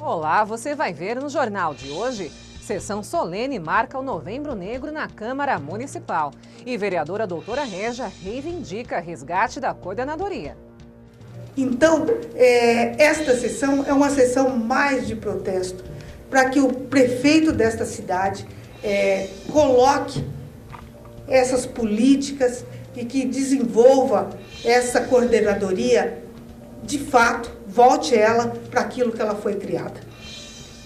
Olá, você vai ver no Jornal de hoje. Sessão solene marca o Novembro Negro na Câmara Municipal. E vereadora doutora Régia reivindica resgate da coordenadoria. Então, esta sessão é uma sessão mais de protesto, para que o prefeito desta cidade coloque essas políticas e que desenvolva essa coordenadoria, de fato, volte ela para aquilo que ela foi criada.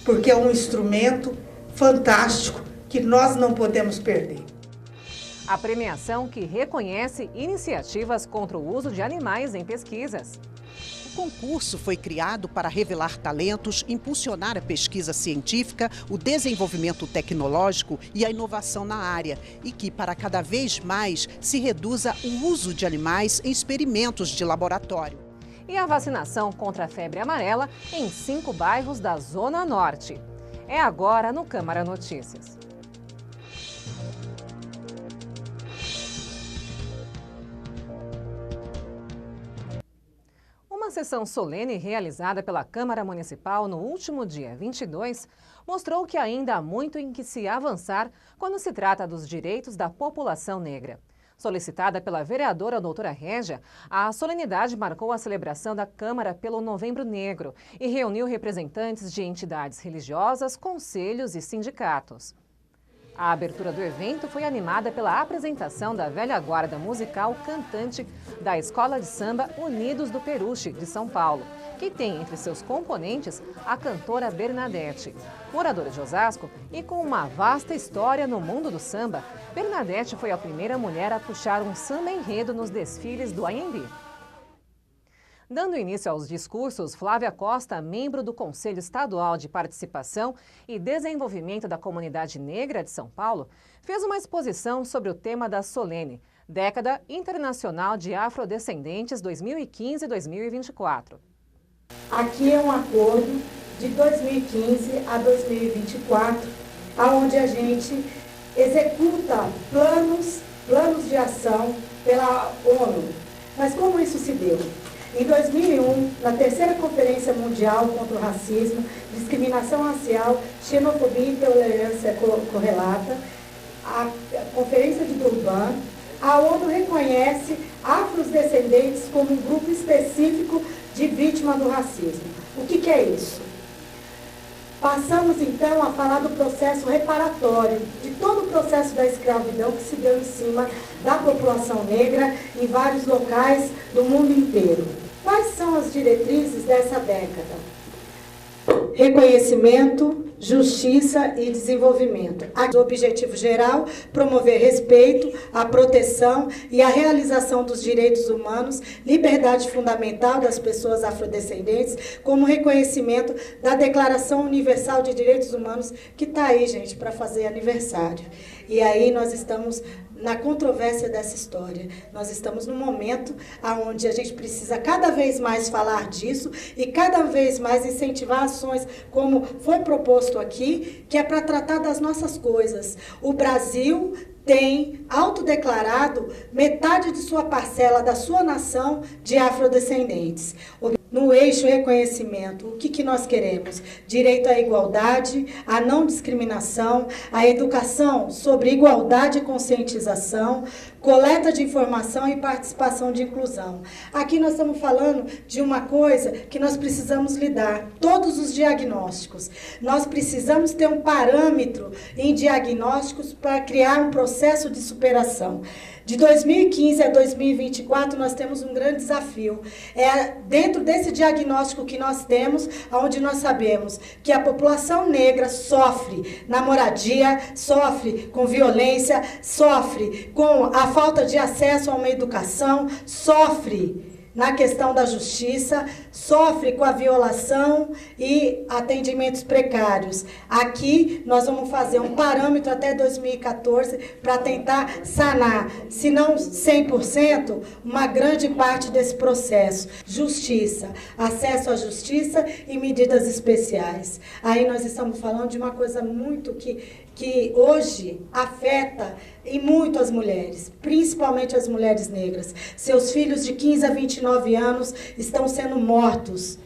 Porque é um instrumento fantástico que nós não podemos perder. A premiação que reconhece iniciativas contra o uso de animais em pesquisas. O concurso foi criado para revelar talentos, impulsionar a pesquisa científica, o desenvolvimento tecnológico e a inovação na área, e que, para cada vez mais, se reduza o uso de animais em experimentos de laboratório. E a vacinação contra a febre amarela em 5 bairros da Zona Norte. É agora no Câmara Notícias. Uma sessão solene realizada pela Câmara Municipal no último dia 22 mostrou que ainda há muito em que se avançar quando se trata dos direitos da população negra. Solicitada pela vereadora doutora Régia, a solenidade marcou a celebração da Câmara pelo Novembro Negro e reuniu representantes de entidades religiosas, conselhos e sindicatos. A abertura do evento foi animada pela apresentação da velha guarda musical cantante da Escola de Samba Unidos do Peruche, de São Paulo, que tem entre seus componentes a cantora Bernadette. Moradora de Osasco e com uma vasta história no mundo do samba, Bernadette foi a primeira mulher a puxar um samba enredo nos desfiles do Anhembi. Dando início aos discursos, Flávia Costa, membro do Conselho Estadual de Participação e Desenvolvimento da Comunidade Negra de São Paulo, fez uma exposição sobre o tema da Solene, Década Internacional de Afrodescendentes 2015-2024. Aqui é um acordo de 2015 a 2024, onde a gente executa planos de ação pela ONU. Mas como isso se deu? Em 2001, na terceira Conferência Mundial contra o Racismo, Discriminação Racial, Xenofobia e Intolerância Correlata, a Conferência de Durban, a ONU reconhece afrodescendentes como um grupo específico de vítima do racismo. O que é isso? Passamos então a falar do processo reparatório, de todo o processo da escravidão que se deu em cima da população negra em vários locais do mundo inteiro. Quais são as diretrizes dessa década? Reconhecimento, justiça e desenvolvimento. O objetivo geral, promover respeito, a proteção e a realização dos direitos humanos, liberdade fundamental das pessoas afrodescendentes, como reconhecimento da Declaração Universal de Direitos Humanos, que está aí, gente, para fazer aniversário. E aí nós estamos na controvérsia dessa história. Nós estamos num momento onde a gente precisa cada vez mais falar disso e cada vez mais incentivar ações, como foi proposto aqui, que é para tratar das nossas coisas. O Brasil tem autodeclarado metade de sua parcela da sua nação de afrodescendentes. No eixo reconhecimento, o que nós queremos? Direito à igualdade, à não discriminação, à educação sobre igualdade e conscientização, coleta de informação e participação de inclusão. Aqui nós estamos falando de uma coisa que nós precisamos lidar, todos os diagnósticos. Nós precisamos ter um parâmetro em diagnósticos para criar um processo de superação. De 2015 a 2024, nós temos um grande desafio. É dentro desse diagnóstico que nós temos, onde nós sabemos que a população negra sofre na moradia, sofre com violência, sofre com a falta de acesso a uma educação, sofre na questão da justiça, sofre com a violação e atendimentos precários. Aqui nós vamos fazer um parâmetro até 2014 para tentar sanar, se não 100%, uma grande parte desse processo. Justiça, acesso à justiça e medidas especiais. Aí nós estamos falando de uma coisa muito que hoje afeta e muito as mulheres, principalmente as mulheres negras. Seus filhos de 15 a 29 anos estão sendo mortos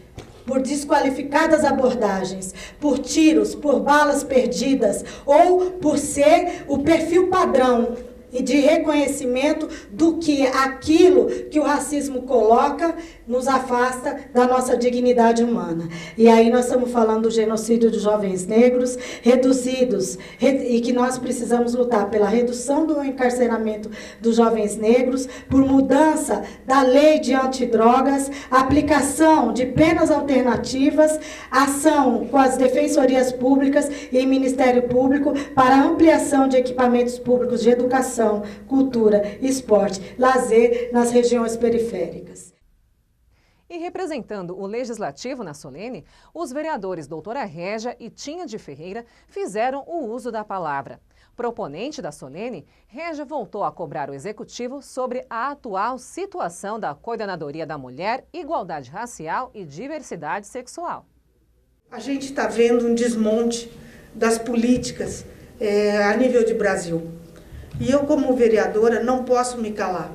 por desqualificadas abordagens, por tiros, por balas perdidas ou por ser o perfil padrão e de reconhecimento do que aquilo que o racismo coloca nos afasta da nossa dignidade humana. E aí nós estamos falando do genocídio de jovens negros reduzidos e que nós precisamos lutar pela redução do encarceramento dos jovens negros, por mudança da lei de antidrogas, aplicação de penas alternativas, ação com as defensorias públicas e Ministério Público para ampliação de equipamentos públicos de educação, cultura, esporte, lazer nas regiões periféricas. E representando o Legislativo na solene, os vereadores doutora Régia e Tinha de Ferreira fizeram o uso da palavra. Proponente da solene, Régia voltou a cobrar o Executivo sobre a atual situação da Coordenadoria da Mulher, Igualdade Racial e Diversidade Sexual. A gente está vendo um desmonte das políticas a nível de Brasil. E eu, como vereadora, não posso me calar.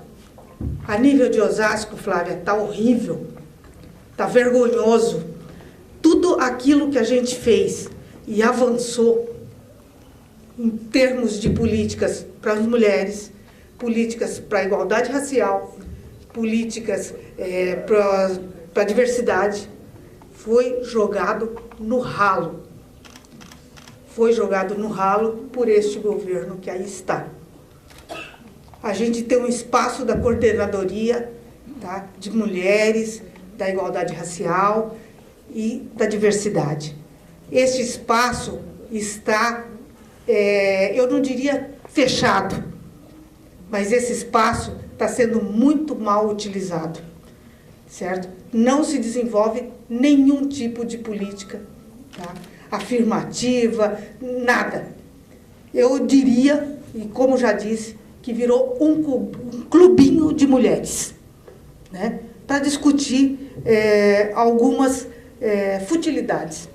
A nível de Osasco, Flávia, está horrível, está vergonhoso. Tudo aquilo que a gente fez e avançou em termos de políticas para as mulheres, políticas para a igualdade racial, políticas para a diversidade, foi jogado no ralo. Foi jogado no ralo por este governo que aí está. A gente tem um espaço da coordenadoria, tá, de mulheres, da igualdade racial e da diversidade. Este espaço está, eu não diria fechado, mas esse espaço está sendo muito mal utilizado, certo? Não se desenvolve nenhum tipo de política, tá, afirmativa, nada. Eu diria, e como já disse, que virou um clubinho de mulheres, né, para discutir algumas futilidades.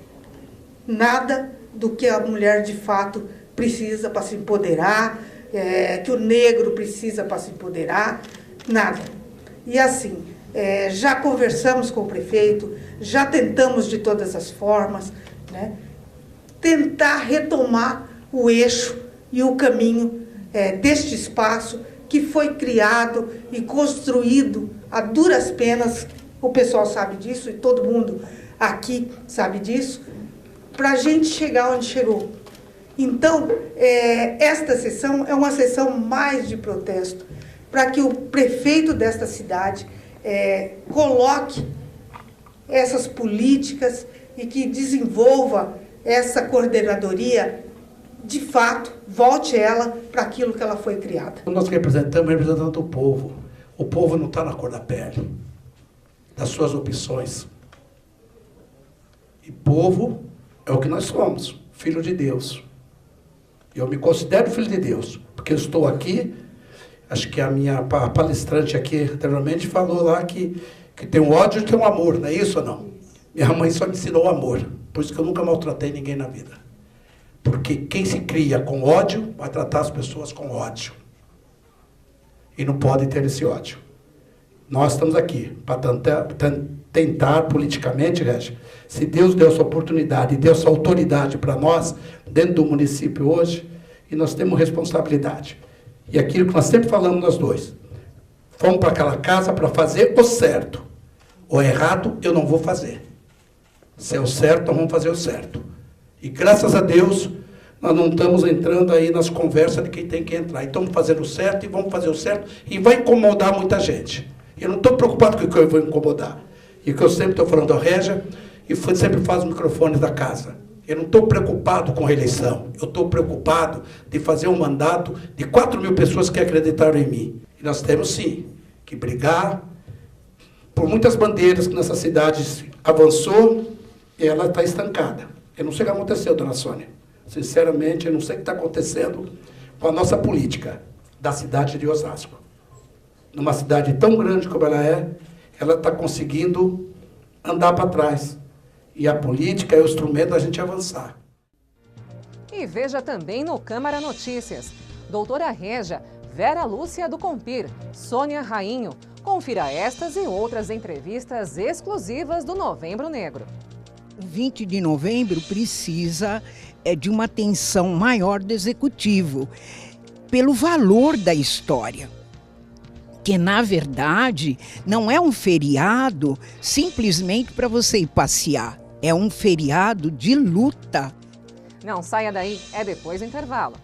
Nada do que a mulher de fato precisa para se empoderar, que o negro precisa para se empoderar, nada. E assim, já conversamos com o prefeito, já tentamos de todas as formas, né, tentar retomar o eixo e o caminho deste espaço que foi criado e construído a duras penas, o pessoal sabe disso e todo mundo aqui sabe disso, para a gente chegar onde chegou. Então, esta sessão é uma sessão mais de protesto, para que o prefeito desta cidade coloque essas políticas e que desenvolva essa coordenadoria, de fato, volte ela para aquilo que ela foi criada. Nós representando o povo. O povo não está na cor da pele, das suas opções. E povo é o que nós somos, filho de Deus. Eu me considero filho de Deus, porque eu estou aqui, acho que a minha palestrante aqui anteriormente falou lá que tem um ódio e tem um amor, não é isso ou não? Minha mãe só me ensinou o amor, por isso que eu nunca maltratei ninguém na vida. Porque quem se cria com ódio vai tratar as pessoas com ódio. E não pode ter esse ódio. Nós estamos aqui para tentar politicamente, Régia, se Deus deu essa oportunidade e deu essa autoridade para nós, dentro do município hoje, e nós temos responsabilidade. E aquilo que nós sempre falamos nós dois, fomos para aquela casa para fazer o certo. O errado eu não vou fazer. Se é o certo, nós vamos fazer o certo. E graças a Deus, nós não estamos entrando aí nas conversas de quem tem que entrar. Então, vamos fazer o certo e vamos fazer o certo. E vai incomodar muita gente. Eu não estou preocupado com o que eu vou incomodar. E o que eu sempre estou falando a Régia, e sempre faz o microfone da casa. Eu não estou preocupado com reeleição. Eu estou preocupado de fazer um mandato de 4.000 pessoas que acreditaram em mim. E nós temos, sim, que brigar por muitas bandeiras que nessa cidade avançou e ela está estancada. Eu não sei o que aconteceu, dona Sônia. Sinceramente, eu não sei o que está acontecendo com a nossa política da cidade de Osasco. Numa cidade tão grande como ela está conseguindo andar para trás. E a política é o instrumento da gente avançar. E veja também no Câmara Notícias. Doutora Régia, Vera Lúcia do Compir, Sônia Rainho, Confira estas e outras entrevistas exclusivas do Novembro Negro. O 20 de novembro precisa de uma atenção maior do Executivo, pelo valor da história. Que, na verdade, não é um feriado simplesmente para você ir passear. É um feriado de luta. Não saia daí, é depois do intervalo.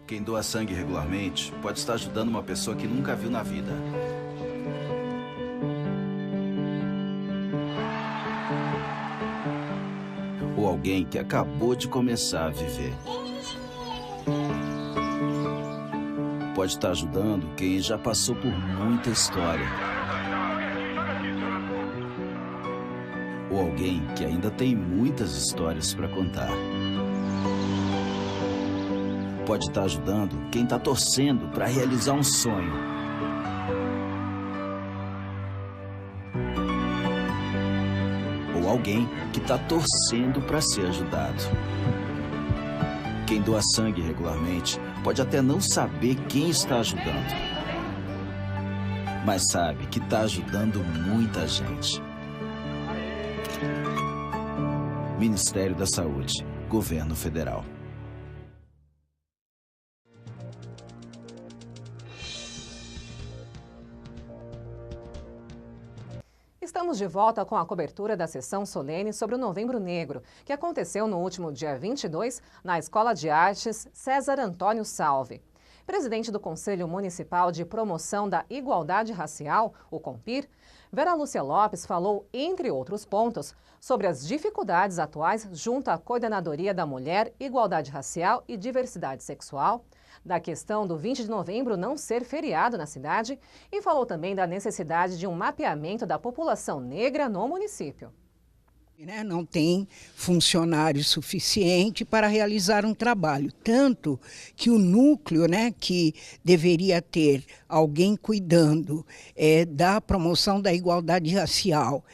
Quem doa sangue regularmente pode estar ajudando uma pessoa que nunca viu na vida. Ou alguém que acabou de começar a viver. Pode estar ajudando quem já passou por muita história. Ou alguém que ainda tem muitas histórias para contar. Pode estar ajudando quem está torcendo para realizar um sonho. Ou alguém que está torcendo para ser ajudado. Quem doa sangue regularmente pode até não saber quem está ajudando, mas sabe que está ajudando muita gente. Ministério da Saúde, Governo Federal. Estamos de volta com a cobertura da sessão solene sobre o Novembro Negro, que aconteceu no último dia 22 na Escola de Artes César Antônio Salve. Presidente do Conselho Municipal de Promoção da Igualdade Racial, o CONPIR, Vera Lúcia Lopes falou, entre outros pontos, sobre as dificuldades atuais junto à Coordenadoria da Mulher, Igualdade Racial e Diversidade Sexual, da questão do 20 de novembro não ser feriado na cidade e falou também da necessidade de um mapeamento da população negra no município. Não tem funcionário suficiente para realizar um trabalho, tanto que o núcleo, que deveria ter alguém cuidando da promoção da igualdade racial,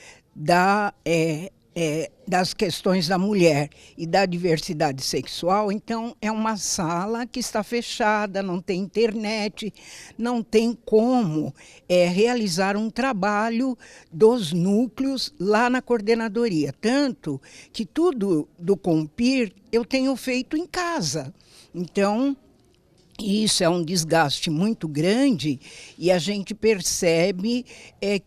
das questões da mulher e da diversidade sexual, então é uma sala que está fechada, não tem internet, não tem como realizar um trabalho dos núcleos lá na coordenadoria. Tanto que tudo do CONPIR eu tenho feito em casa. Então, isso é um desgaste muito grande e a gente percebe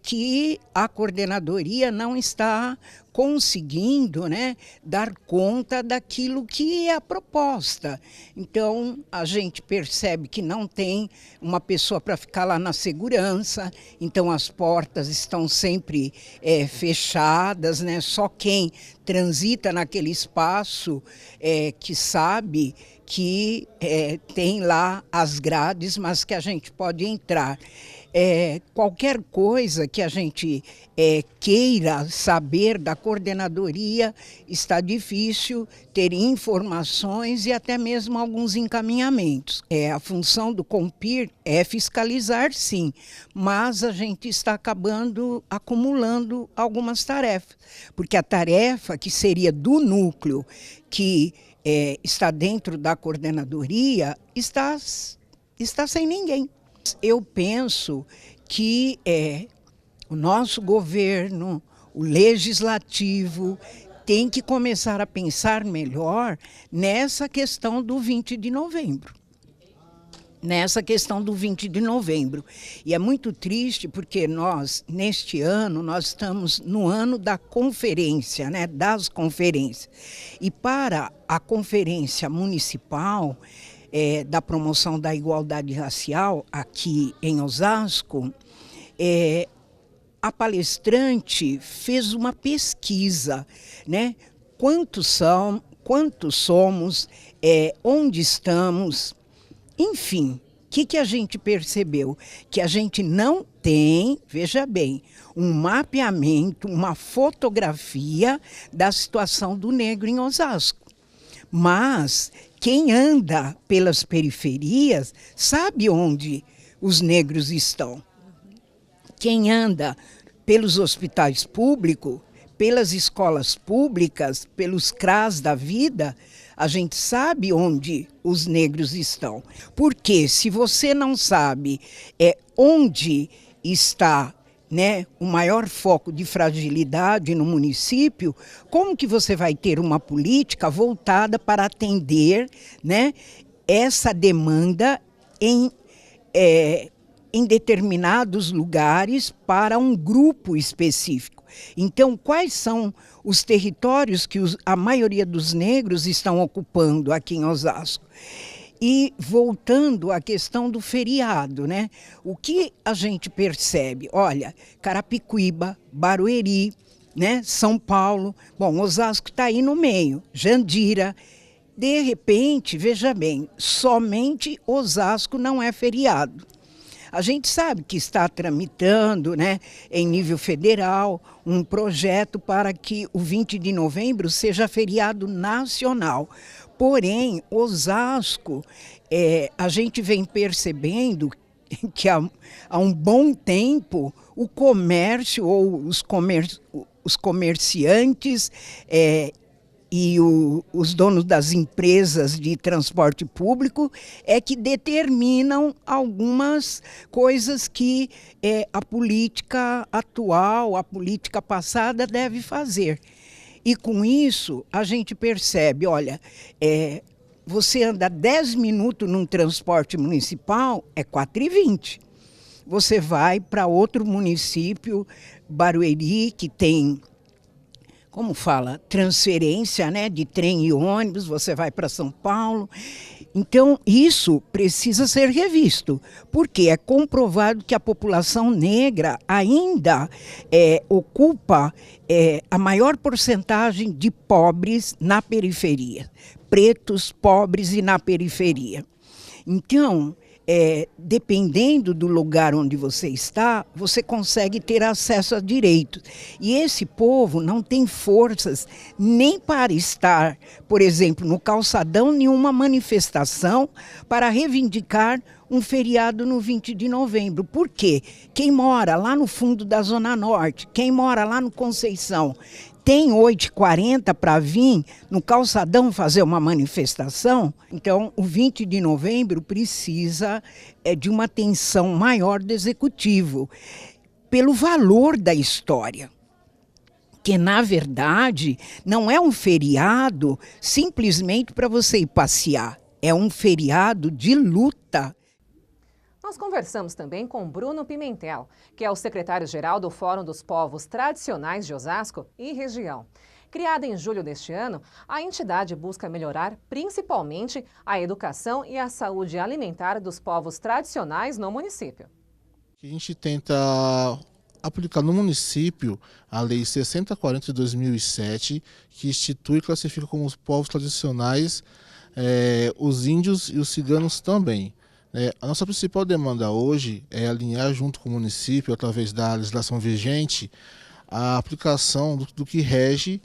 que a coordenadoria não está conseguindo dar conta daquilo que é a proposta. Então, a gente percebe que não tem uma pessoa para ficar lá na segurança, então as portas estão sempre fechadas, só quem transita naquele espaço que sabe que tem lá as grades, mas que a gente pode entrar. Qualquer coisa que a gente queira saber da coordenadoria, está difícil ter informações e até mesmo alguns encaminhamentos. A função do CONPIR é fiscalizar, sim, mas a gente está acumulando algumas tarefas, porque a tarefa que seria do núcleo, que está dentro da coordenadoria, está sem ninguém. Eu penso que o nosso governo, o legislativo, tem que começar a pensar melhor nessa questão do 20 de novembro. E é muito triste porque nós, neste ano, nós estamos no ano da conferência, das conferências. E para a conferência municipal da promoção da igualdade racial, aqui em Osasco, a palestrante fez uma pesquisa, quantos somos, onde estamos, enfim. O que a gente percebeu? Que a gente não tem, veja bem, um mapeamento, uma fotografia da situação do negro em Osasco. Mas quem anda pelas periferias sabe onde os negros estão. Quem anda pelos hospitais públicos, pelas escolas públicas, pelos CRAS da vida, A gente sabe onde os negros estão. Porque se você não sabe onde está, né, o maior foco de fragilidade no município, como que você vai ter uma política voltada para atender, né, essa demanda em determinados lugares para um grupo específico? Então, quais são os territórios que a maioria dos negros estão ocupando aqui em Osasco? E voltando à questão do feriado, né? O que a gente percebe? Olha, Carapicuíba, Barueri, né? São Paulo, bom, Osasco está aí no meio, Jandira. De repente, veja bem, somente Osasco não é feriado. A gente sabe que está tramitando, né, em nível federal, um projeto para que o 20 de novembro seja feriado nacional. Porém, Osasco, a gente vem percebendo que há um bom tempo o comércio ou os comerciantes e os donos das empresas de transporte público que determinam algumas coisas que a política atual, a política passada deve fazer. E com isso a gente percebe, olha, você anda 10 minutos num transporte municipal, é 4,20. Você vai para outro município, Barueri, que tem, como fala, transferência, né, de trem e ônibus, você vai para São Paulo. Então, isso precisa ser revisto, porque é comprovado que a população negra ainda ocupa a maior porcentagem de pobres na periferia, pretos, pobres e na periferia. Então, dependendo do lugar onde você está, você consegue ter acesso a direitos. E esse povo não tem forças nem para estar, por exemplo, no calçadão, nenhuma manifestação para reivindicar um feriado no 20 de novembro. Por quê? Quem mora lá no fundo da Zona Norte, quem mora lá no Conceição, tem 8h40 para vir no calçadão fazer uma manifestação? Então, o 20 de novembro precisa de uma atenção maior do executivo, pelo valor da história. Que, na verdade, não é um feriado simplesmente para você ir passear, é um feriado de luta. Nós conversamos também com Bruno Pimentel, que é o secretário-geral do Fórum dos Povos Tradicionais de Osasco e região. Criada em julho deste ano, a entidade busca melhorar principalmente a educação e a saúde alimentar dos povos tradicionais no município. A gente tenta aplicar no município a Lei 6040 de 2007, que institui e classifica como os povos tradicionais os índios e os ciganos também. A nossa principal demanda hoje é alinhar junto com o município, através da legislação vigente, a aplicação do que rege,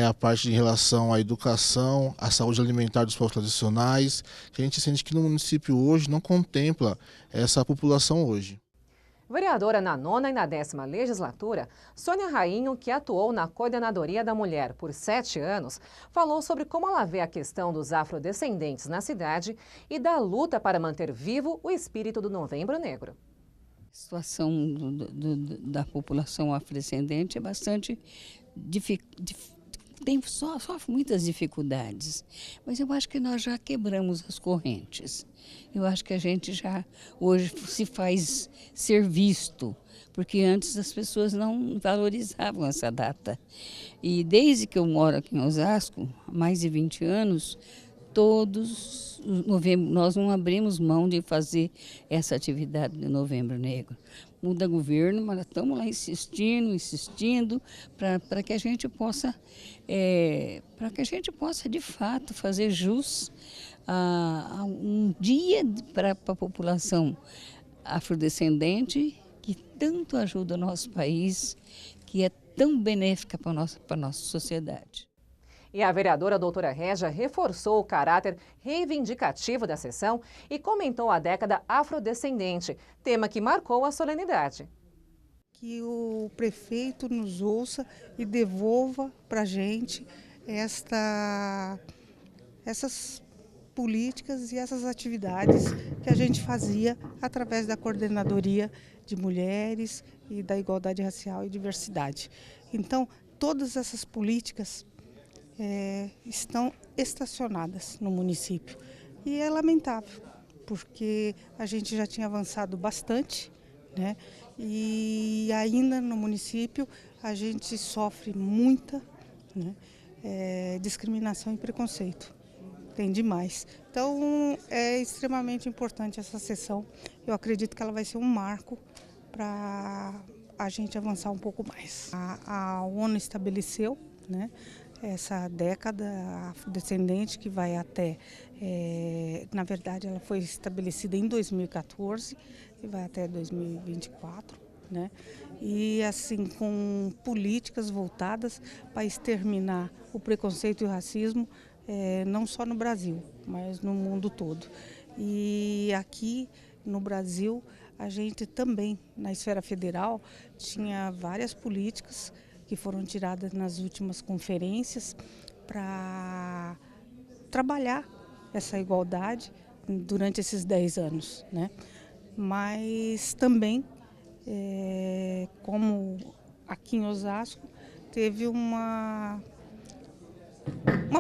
a parte em relação à educação, à saúde alimentar dos povos tradicionais, que a gente sente que no município hoje não contempla essa população hoje. Vereadora na 9ª e na 10ª legislatura, Sônia Rainho, que atuou na Coordenadoria da Mulher por 7 anos, falou sobre como ela vê a questão dos afrodescendentes na cidade e da luta para manter vivo o espírito do Novembro Negro. A situação da população afrodescendente é bastante sofre muitas dificuldades, mas eu acho que nós já quebramos as correntes. Eu acho que a gente já hoje se faz ser visto, porque antes as pessoas não valorizavam essa data. E desde que eu moro aqui em Osasco, há mais de 20 anos, nós não abrimos mão de fazer essa atividade de Novembro Negro. Muda governo, mas estamos lá insistindo para que a gente possa, de fato fazer jus a um dia para a população afrodescendente que tanto ajuda o nosso país, que é tão benéfica para a nossa sociedade. E a vereadora doutora Régia reforçou o caráter reivindicativo da sessão e comentou a década afrodescendente, tema que marcou a solenidade. Que o prefeito nos ouça e devolva para a gente essas políticas e essas atividades que a gente fazia através da Coordenadoria de Mulheres e da Igualdade Racial e Diversidade. Então, todas essas políticas estão estacionadas no município. E é lamentável, porque a gente já tinha avançado bastante, né? E ainda no município a gente sofre muita, né, discriminação e preconceito. Tem demais. Então, é extremamente importante essa sessão. Eu acredito que ela vai ser um marco para a gente avançar um pouco mais. A ONU estabeleceu, né, essa década afrodescendente que vai até, na verdade, ela foi estabelecida em 2014 e vai até 2024, né? E assim, com políticas voltadas para exterminar o preconceito e o racismo, não só no Brasil, mas no mundo todo. E aqui no Brasil, a gente também, na esfera federal, tinha várias políticas que foram tiradas nas últimas conferências para trabalhar essa igualdade durante esses 10 anos, né? Mas também, como aqui em Osasco, teve uma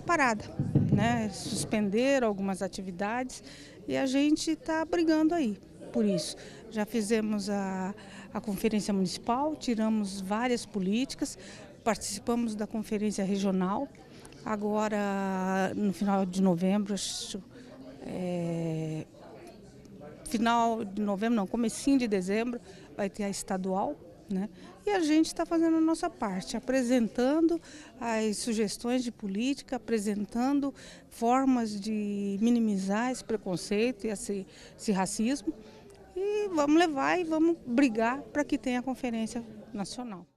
parada, né? Suspenderam algumas atividades e a gente está brigando aí por isso. Já fizemos a conferência municipal, tiramos várias políticas, participamos da conferência regional. Agora, no final de novembro, comecinho de dezembro, vai ter a estadual, né? E a gente está fazendo a nossa parte, apresentando as sugestões de política, apresentando formas de minimizar esse preconceito e esse racismo. E vamos levar e vamos brigar para que tenha a conferência nacional.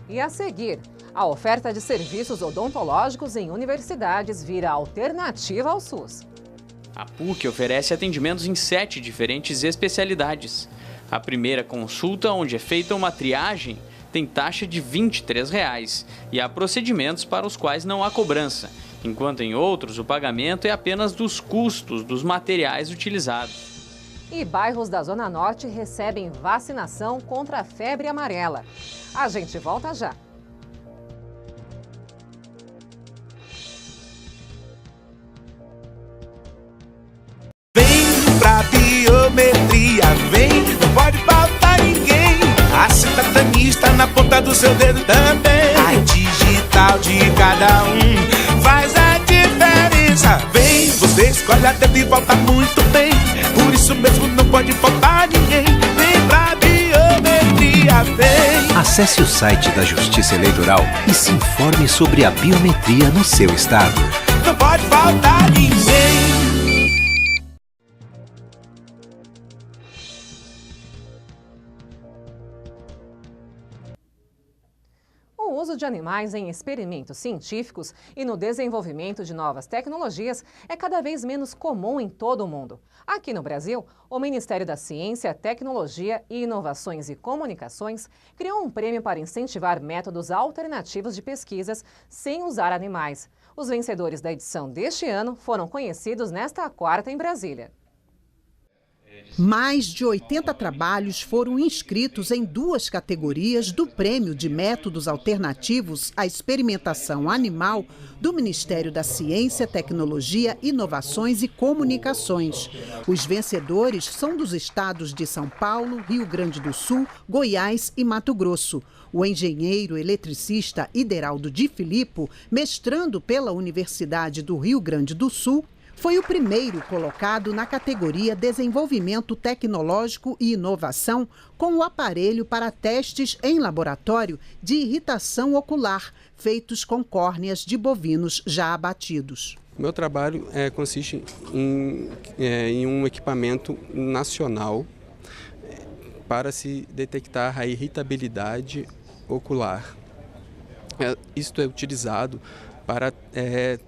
E a seguir, a oferta de serviços odontológicos em universidades vira alternativa ao SUS. A PUC oferece atendimentos em 7 diferentes especialidades. A primeira consulta, onde é feita uma triagem, tem taxa de R$ 23 e há procedimentos para os quais não há cobrança, enquanto em outros o pagamento é apenas dos custos dos materiais utilizados. E bairros da Zona Norte recebem vacinação contra a febre amarela. A gente volta já. Vem pra biometria, vem, não pode faltar ninguém. A cidadania está na ponta do seu dedo também. A digital de cada um faz a diferença. Vem, você escolhe a dedo e volta muito bem. Por isso mesmo não pode faltar ninguém. Vem pra biometria, vem. Acesse o site da Justiça Eleitoral e se informe sobre a biometria no seu estado. Não pode faltar ninguém. O uso de animais em experimentos científicos e no desenvolvimento de novas tecnologias é cada vez menos comum em todo o mundo. Aqui no Brasil, o Ministério da Ciência, Tecnologia e Inovações e Comunicações criou um prêmio para incentivar métodos alternativos de pesquisas sem usar animais. Os vencedores da edição deste ano foram conhecidos nesta quarta em Brasília. Mais de 80 trabalhos foram inscritos em 2 categorias do Prêmio de Métodos Alternativos à Experimentação Animal do Ministério da Ciência, Tecnologia, Inovações e Comunicações. Os vencedores são dos estados de São Paulo, Rio Grande do Sul, Goiás e Mato Grosso. O engenheiro eletricista Ideraldo Di Filippo, mestrando pela Universidade do Rio Grande do Sul, foi o primeiro colocado na categoria Desenvolvimento Tecnológico e Inovação com o aparelho para testes em laboratório de irritação ocular, feitos com córneas de bovinos já abatidos. O meu trabalho consiste em um equipamento nacional para se detectar a irritabilidade ocular. Isto é utilizado para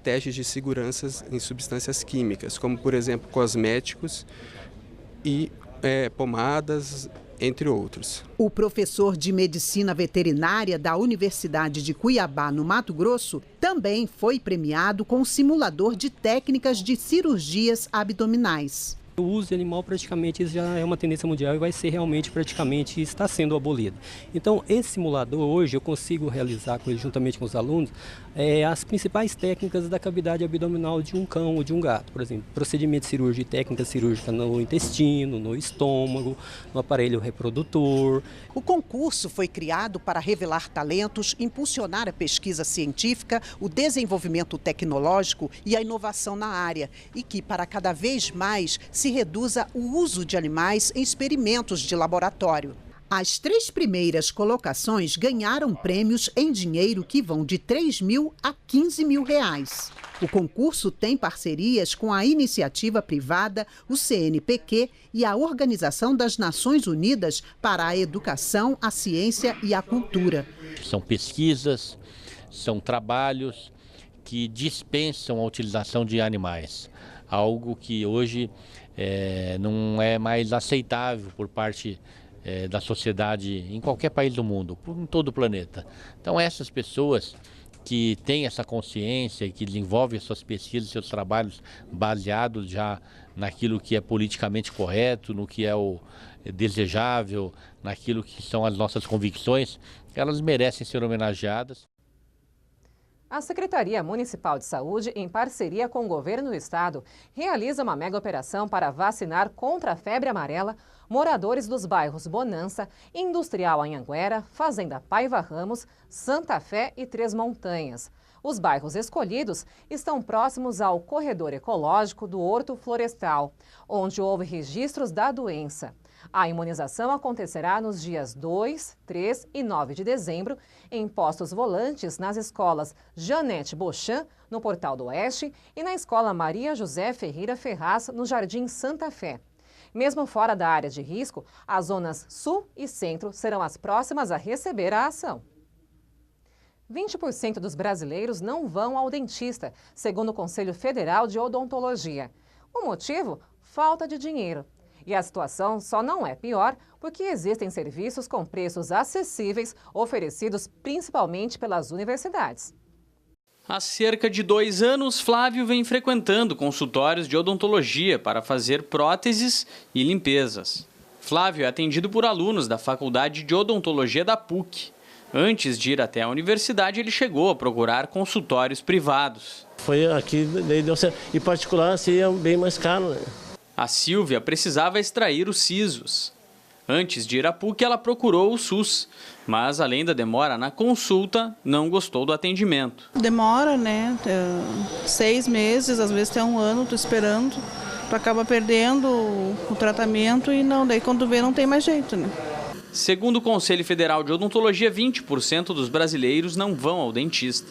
testes de segurança em substâncias químicas, como, por exemplo, cosméticos e pomadas entre outros. O professor de medicina veterinária da Universidade de Cuiabá, no Mato Grosso, também foi premiado com um simulador de técnicas de cirurgias abdominais. O uso de animal praticamente já é uma tendência mundial e vai ser realmente praticamente está sendo abolido. Então esse simulador hoje eu consigo realizar com ele, juntamente com os alunos, as principais técnicas da cavidade abdominal de um cão ou de um gato. Por exemplo, procedimento cirúrgico, técnica cirúrgica no intestino, no estômago, no aparelho reprodutor. O concurso foi criado para revelar talentos, impulsionar a pesquisa científica, o desenvolvimento tecnológico e a inovação na área, e que para cada vez mais se reduza o uso de animais em experimentos de laboratório. As 3 primeiras colocações ganharam prêmios em dinheiro que vão de R$3 mil a R$15 mil. O concurso tem parcerias com a iniciativa privada, o CNPq e a Organização das Nações Unidas para a Educação, a Ciência e a Cultura. São pesquisas, são trabalhos que dispensam a utilização de animais, algo que hoje não é mais aceitável por parte da sociedade em qualquer país do mundo, em todo o planeta. Então essas pessoas que têm essa consciência e que desenvolvem suas pesquisas, seus trabalhos baseados já naquilo que é politicamente correto, no que é o desejável, naquilo que são as nossas convicções, elas merecem ser homenageadas. A Secretaria Municipal de Saúde, em parceria com o governo do estado, realiza uma mega operação para vacinar contra a febre amarela moradores dos bairros Bonança, Industrial Anhanguera, Fazenda Paiva Ramos, Santa Fé e Três Montanhas. Os bairros escolhidos estão próximos ao corredor ecológico do Horto Florestal, onde houve registros da doença. A imunização acontecerá nos dias 2, 3 e 9 de dezembro, em postos volantes nas escolas Janete Bochan, no Portal do Oeste, e na Escola Maria José Ferreira Ferraz, no Jardim Santa Fé. Mesmo fora da área de risco, as zonas Sul e Centro serão as próximas a receber a ação. 20% dos brasileiros não vão ao dentista, segundo o Conselho Federal de Odontologia. O motivo? Falta de dinheiro. E a situação só não é pior porque existem serviços com preços acessíveis oferecidos principalmente pelas universidades. Há cerca de 2 anos, Flávio vem frequentando consultórios de odontologia para fazer próteses e limpezas. Flávio é atendido por alunos da Faculdade de Odontologia da PUC. Antes de ir até a universidade, ele chegou a procurar consultórios privados. Foi aqui, em particular, assim, é bem mais caro, né? A Silvia precisava extrair os sisos. Antes de ir à PUC, ela procurou o SUS, mas além da demora na consulta, não gostou do atendimento. Demora, né? 6 meses, às vezes até 1 ano, tô esperando. Tu acaba perdendo o tratamento e não, daí quando vê não tem mais jeito, né? Segundo o Conselho Federal de Odontologia, 20% dos brasileiros não vão ao dentista.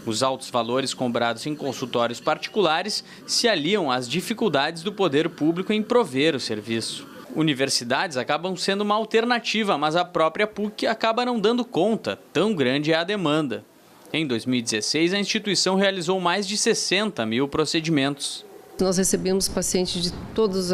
Os altos valores cobrados em consultórios particulares se aliam às dificuldades do poder público em prover o serviço. Universidades acabam sendo uma alternativa, mas a própria PUC acaba não dando conta, tão grande é a demanda. Em 2016, a instituição realizou mais de 60 mil procedimentos. Nós recebemos pacientes de todas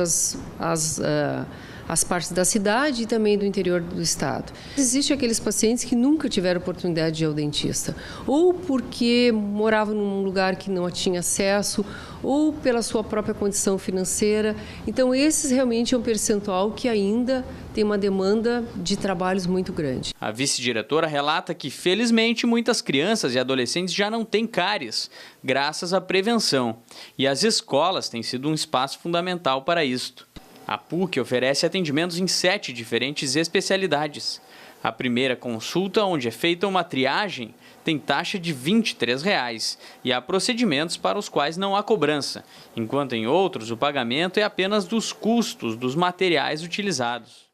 as partes da cidade e também do interior do estado. Existem aqueles pacientes que nunca tiveram oportunidade de ir ao dentista, ou porque moravam num lugar que não tinha acesso, ou pela sua própria condição financeira. Então, esses realmente é um percentual que ainda tem uma demanda de trabalhos muito grande. A vice-diretora relata que, felizmente, muitas crianças e adolescentes já não têm cáries, graças à prevenção. E as escolas têm sido um espaço fundamental para isto. A PUC oferece atendimentos em 7 diferentes especialidades. A primeira consulta, onde é feita uma triagem, tem taxa de R$ 23 e há procedimentos para os quais não há cobrança, enquanto em outros o pagamento é apenas dos custos dos materiais utilizados.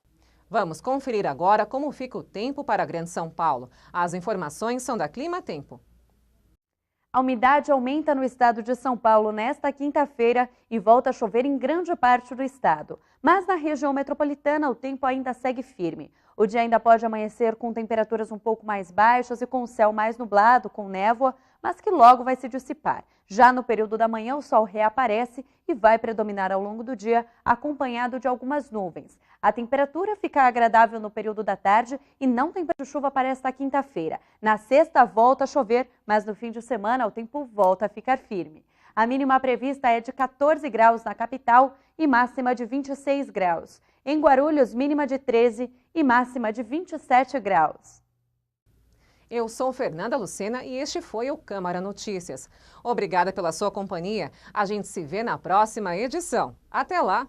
Vamos conferir agora como fica o tempo para a Grande São Paulo. As informações são da Clima Tempo. A umidade aumenta no estado de São Paulo nesta quinta-feira e volta a chover em grande parte do estado. Mas na região metropolitana o tempo ainda segue firme. O dia ainda pode amanhecer com temperaturas um pouco mais baixas e com o céu mais nublado, com névoa, mas que logo vai se dissipar. Já no período da manhã, o sol reaparece e vai predominar ao longo do dia, acompanhado de algumas nuvens. A temperatura fica agradável no período da tarde e não tem previsão de chuva para esta quinta-feira. Na sexta, volta a chover, mas no fim de semana o tempo volta a ficar firme. A mínima prevista é de 14 graus na capital e máxima de 26 graus. Em Guarulhos, mínima de 13 e máxima de 27 graus. Eu sou Fernanda Lucena e este foi o Câmara Notícias. Obrigada pela sua companhia. A gente se vê na próxima edição. Até lá!